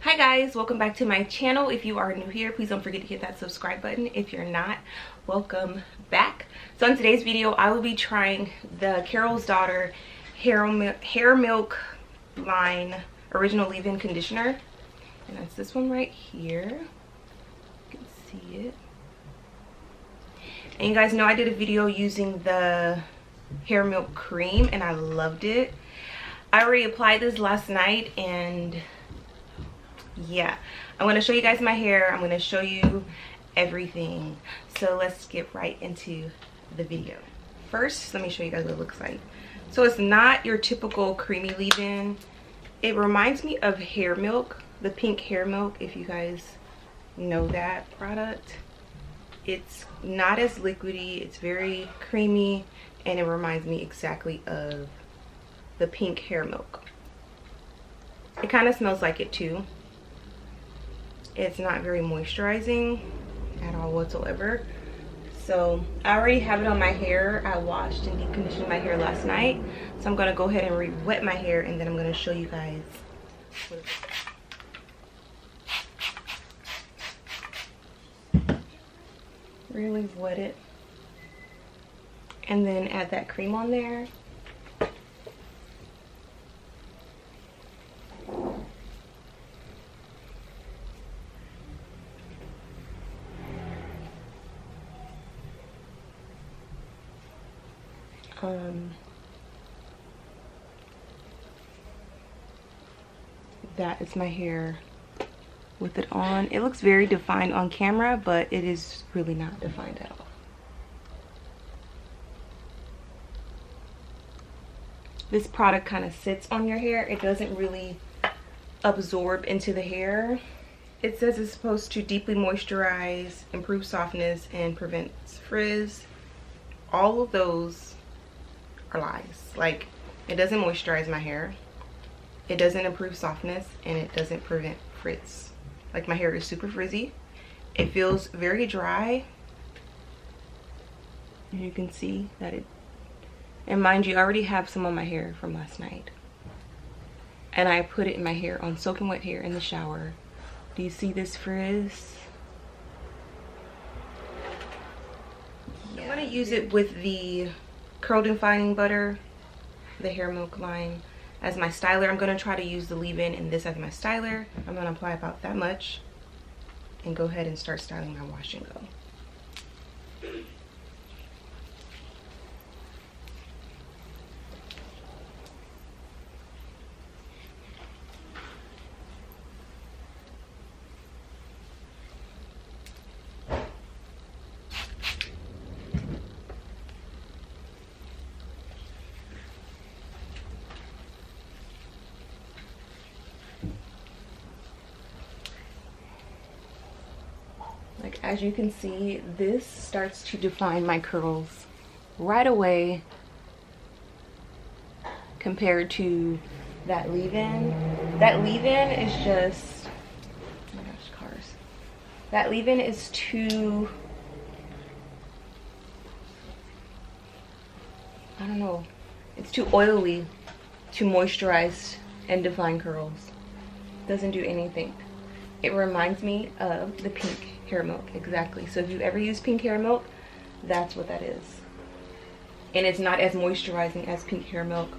Hi guys, welcome back to my channel. If you are new here, please don't forget to hit that subscribe button. If you're not, welcome back. So in today's video, I will be trying the Carol's Daughter Hair Milk line original leave-in conditioner, and that's this one right here. You can see it. And you guys know I did a video using the hair milk cream and I loved it. I already applied this last night, and yeah, I'm going to show you guys my hair. I'm going to show you everything. So let's get right into the video. First, let me show you guys what it looks like. So it's not your typical creamy leave-in. It reminds me of hair milk, the pink hair milk, if you guys know that product. It's not as liquidy, it's very creamy, and it reminds me exactly of the pink hair milk. It kind of smells like it too. It's not very moisturizing at all whatsoever. So I already have it on my hair. I washed and deep conditioned my hair last night, so I'm going to go ahead and re-wet my hair, and then I'm going to show you guys what it looks like. Really wet it, and then add that cream on there. That is my hair with it on. It looks very defined on camera, but it is really not defined at all. This product kind of sits on your hair. It doesn't really absorb into the hair. It says it's supposed to deeply moisturize, improve softness, and prevents frizz. All of those are lies. Like, it doesn't moisturize my hair, it doesn't improve softness, and it doesn't prevent frizz. Like, my hair is super frizzy. It feels very dry. You can see that it, and mind you, I already have some on my hair from last night, and I put it in my hair on soaking wet hair in the shower. Do you see this frizz? Yeah. I'm gonna use it with the curl defining butter, the hair milk line, as my styler. I'm going to try to use the leave-in and this as my styler. I'm going to apply about that much and go ahead and start styling my wash and go. Like, as you can see, this starts to define my curls right away compared to that leave-in. That leave-in is just, oh my gosh, cars. That leave-in is too, I don't know, it's too oily to moisturize and define curls. Doesn't do anything. It reminds me of the pink hair milk, exactly. So if you ever use pink hair milk, that's what that is. And it's not as moisturizing as pink hair milk.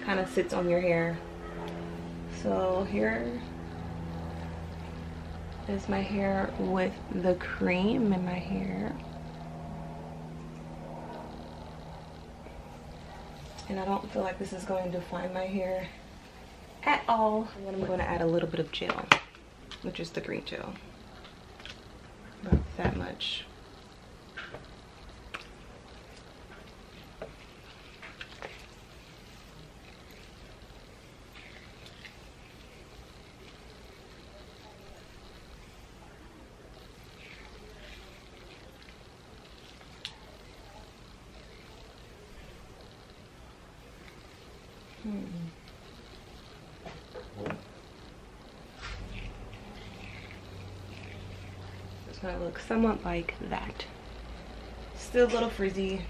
Kind of sits on your hair. So here is my hair with the cream in my hair. And I don't feel like this is going to define my hair at all. And then I'm going to add a little bit of gel, which is the green gel. About that much. So it looks somewhat like that. Still a little frizzy.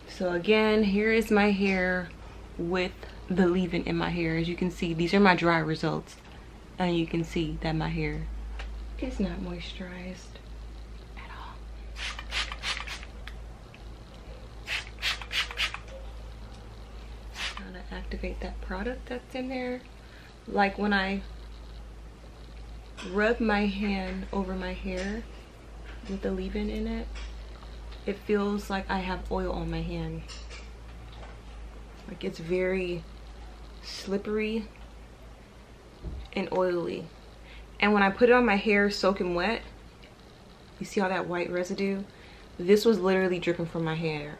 So again, here is my hair with the leave-in in my hair. As you can see, these are my dry results, and you can see that my hair is not moisturized at all. How to activate that product that's in there. Like when I rub my hand over my hair with the leave-in in it, it feels like I have oil on my hand. Like it's very slippery and oily. And when I put it on my hair soaking wet, you see all that white residue? This was literally dripping from my hair.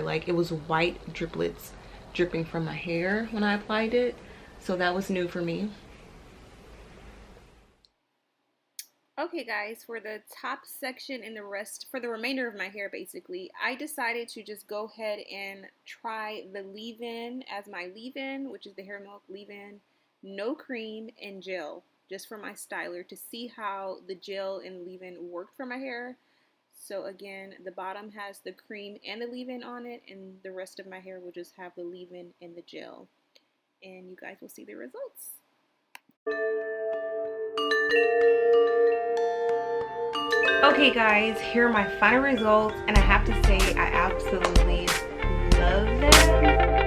Like it was white driplets dripping from my hair when I applied it. So that was new for me. Okay guys, for the top section and the rest, for the remainder of my hair basically, I decided to just go ahead and try the leave-in as my leave-in, which is the hair milk leave-in, no cream and gel, just for my styler to see how the gel and leave-in worked for my hair. So again, the bottom has the cream and the leave-in on it, and the rest of my hair will just have the leave-in and the gel. And you guys will see the results. Okay guys, here are my final results, and I have to say I absolutely love them.